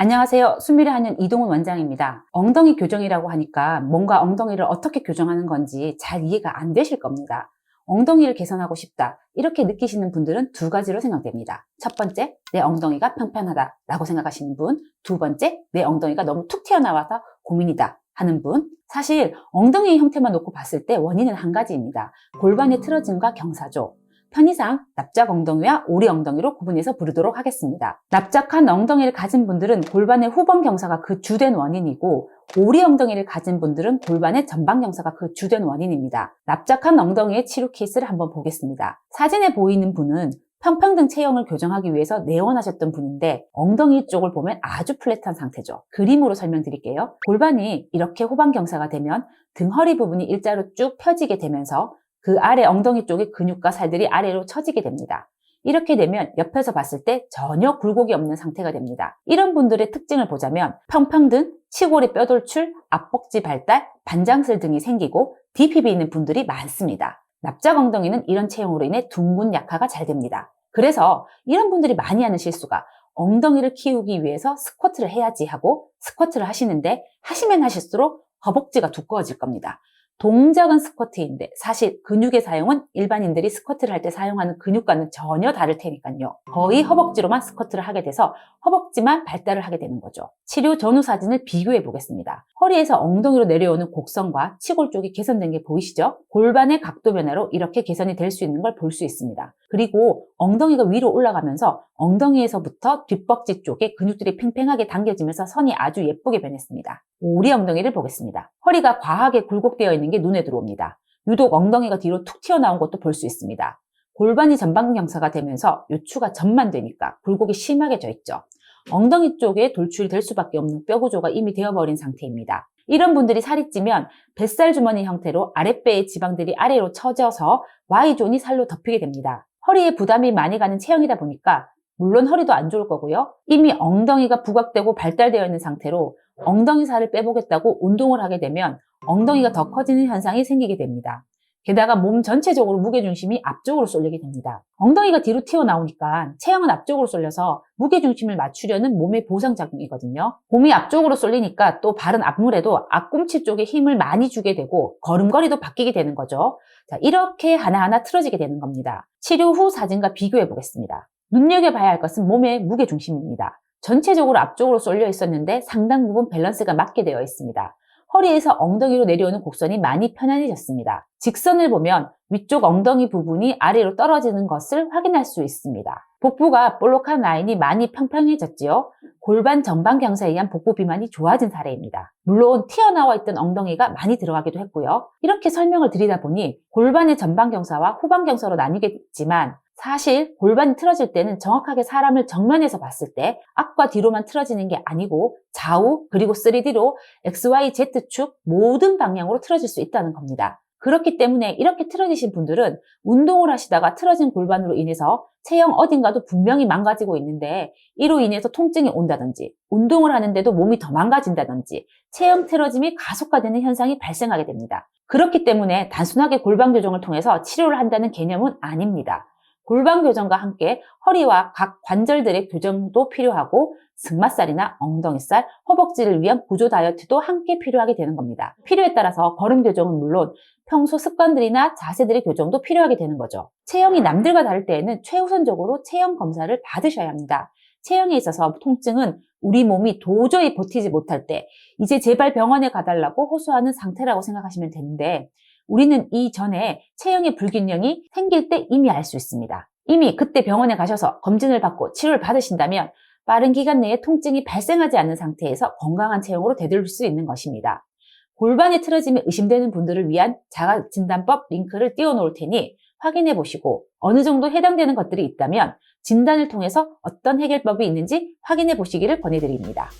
안녕하세요. 수미를 하는 이동훈 원장입니다. 엉덩이 교정이라고 하니까 뭔가 엉덩이를 어떻게 교정하는 건지 잘 이해가 안 되실 겁니다. 엉덩이를 개선하고 싶다 이렇게 느끼시는 분들은 두 가지로 생각됩니다. 첫 번째, 내 엉덩이가 평평하다 라고 생각하시는 분. 두 번째, 내 엉덩이가 너무 툭 튀어나와서 고민이다 하는 분. 사실 엉덩이 형태만 놓고 봤을 때 원인은 한 가지입니다. 골반의 틀어짐과 경사죠. 편의상 납작 엉덩이와 오리 엉덩이로 구분해서 부르도록 하겠습니다. 납작한 엉덩이를 가진 분들은 골반의 후방 경사가 그 주된 원인이고, 오리 엉덩이를 가진 분들은 골반의 전방 경사가 그 주된 원인입니다. 납작한 엉덩이의 치료 케이스를 한번 보겠습니다. 사진에 보이는 분은 평평등 체형을 교정하기 위해서 내원하셨던 분인데, 엉덩이 쪽을 보면 아주 플랫한 상태죠. 그림으로 설명드릴게요. 골반이 이렇게 후방 경사가 되면 등 허리 부분이 일자로 쭉 펴지게 되면서 그 아래 엉덩이 쪽의 근육과 살들이 아래로 처지게 됩니다. 이렇게 되면 옆에서 봤을 때 전혀 굴곡이 없는 상태가 됩니다. 이런 분들의 특징을 보자면 평평등, 치골의 뼈돌출, 앞벅지 발달, 반장슬 등이 생기고 DPB 있는 분들이 많습니다. 납작 엉덩이는 이런 체형으로 인해 둥근 약화가 잘 됩니다. 그래서 이런 분들이 많이 하는 실수가 엉덩이를 키우기 위해서 스쿼트를 해야지 하고 스쿼트를 하시는데 하시면 하실수록 허벅지가 두꺼워질 겁니다. 동작은 스쿼트인데 사실 근육의 사용은 일반인들이 스쿼트를 할 때 사용하는 근육과는 전혀 다를 테니까요. 거의 허벅지로만 스쿼트를 하게 돼서 허벅지만 발달을 하게 되는 거죠. 치료 전후 사진을 비교해 보겠습니다. 허리에서 엉덩이로 내려오는 곡선과 치골 쪽이 개선된 게 보이시죠? 골반의 각도 변화로 이렇게 개선이 될 수 있는 걸 볼 수 있습니다. 그리고 엉덩이가 위로 올라가면서 엉덩이에서부터 뒷벅지 쪽에 근육들이 팽팽하게 당겨지면서 선이 아주 예쁘게 변했습니다. 오리 엉덩이를 보겠습니다. 허리가 과하게 굴곡되어 있는 게 눈에 들어옵니다. 유독 엉덩이가 뒤로 툭 튀어나온 것도 볼 수 있습니다. 골반이 전방 경사가 되면서 요추가 전만되니까 굴곡이 심하게 져 있죠. 엉덩이 쪽에 돌출이 될 수밖에 없는 뼈 구조가 이미 되어버린 상태입니다. 이런 분들이 살이 찌면 뱃살 주머니 형태로 아랫배의 지방들이 아래로 처져서 Y존이 살로 덮이게 됩니다. 허리에 부담이 많이 가는 체형이다 보니까 물론 허리도 안 좋을 거고요. 이미 엉덩이가 부각되고 발달되어 있는 상태로 엉덩이 살을 빼보겠다고 운동을 하게 되면 엉덩이가 더 커지는 현상이 생기게 됩니다. 게다가 몸 전체적으로 무게중심이 앞쪽으로 쏠리게 됩니다. 엉덩이가 뒤로 튀어나오니까 체형은 앞쪽으로 쏠려서 무게중심을 맞추려는 몸의 보상작용이거든요. 몸이 앞쪽으로 쏠리니까 또 바른 앞물에도 앞꿈치 쪽에 힘을 많이 주게 되고 걸음걸이도 바뀌게 되는 거죠. 자, 이렇게 하나하나 틀어지게 되는 겁니다. 치료 후 사진과 비교해 보겠습니다. 눈여겨봐야 할 것은 몸의 무게중심입니다. 전체적으로 앞쪽으로 쏠려 있었는데 상당 부분 밸런스가 맞게 되어 있습니다. 허리에서 엉덩이로 내려오는 곡선이 많이 편안해졌습니다. 직선을 보면 위쪽 엉덩이 부분이 아래로 떨어지는 것을 확인할 수 있습니다. 복부가 볼록한 라인이 많이 평평해졌지요. 골반 전방 경사에 의한 복부 비만이 좋아진 사례입니다. 물론 튀어나와 있던 엉덩이가 많이 들어가기도 했고요. 이렇게 설명을 드리다 보니 골반의 전방 경사와 후방 경사로 나뉘겠지만 사실 골반이 틀어질 때는 정확하게 사람을 정면에서 봤을 때 앞과 뒤로만 틀어지는 게 아니고 좌우 그리고 3D로 XY, Z축 모든 방향으로 틀어질 수 있다는 겁니다. 그렇기 때문에 이렇게 틀어지신 분들은 운동을 하시다가 틀어진 골반으로 인해서 체형 어딘가도 분명히 망가지고 있는데 이로 인해서 통증이 온다든지 운동을 하는데도 몸이 더 망가진다든지 체형 틀어짐이 가속화되는 현상이 발생하게 됩니다. 그렇기 때문에 단순하게 골반 교정을 통해서 치료를 한다는 개념은 아닙니다. 골반 교정과 함께 허리와 각 관절들의 교정도 필요하고 승마살이나 엉덩이살, 허벅지를 위한 구조 다이어트도 함께 필요하게 되는 겁니다. 필요에 따라서 걸음 교정은 물론 평소 습관들이나 자세들의 교정도 필요하게 되는 거죠. 체형이 남들과 다를 때에는 최우선적으로 체형 검사를 받으셔야 합니다. 체형에 있어서 통증은 우리 몸이 도저히 버티지 못할 때 이제 제발 병원에 가달라고 호소하는 상태라고 생각하시면 되는데 우리는 이전에 체형의 불균형이 생길 때 이미 알 수 있습니다. 이미 그때 병원에 가셔서 검진을 받고 치료를 받으신다면 빠른 기간 내에 통증이 발생하지 않는 상태에서 건강한 체형으로 되돌릴 수 있는 것입니다. 골반의 틀어짐이 의심되는 분들을 위한 자가진단법 링크를 띄워놓을 테니 확인해 보시고 어느 정도 해당되는 것들이 있다면 진단을 통해서 어떤 해결법이 있는지 확인해 보시기를 권해드립니다.